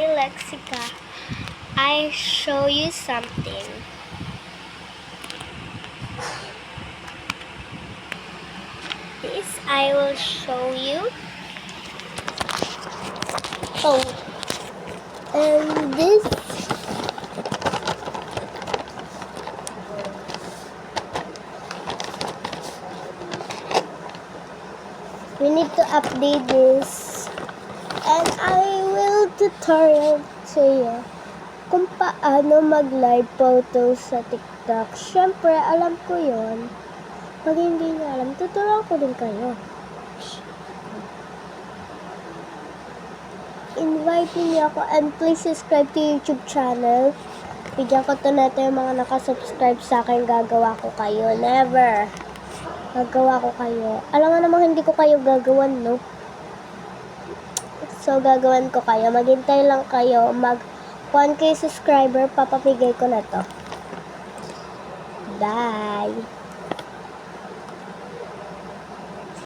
Lexica, I show you something. This I will show you. Oh, and this we need to update this, and I will tutorial to you kung paano mag-live photos sa TikTok. Syempre, alam ko yon. Pag hindi nyo alam, tuturuan ko din kayo. Invite niyo ako and please subscribe to YouTube channel. Bigyan ko to natin yung mga nakasubscribe sa akin, gagawa ko kayo. Never. Gagawa ko kayo. Alam nga namang hindi ko kayo gagawan, no? So, gagawan ko kayo. Maghintay lang kayo. Mag 1K subscriber, papapigay ko na to. Bye!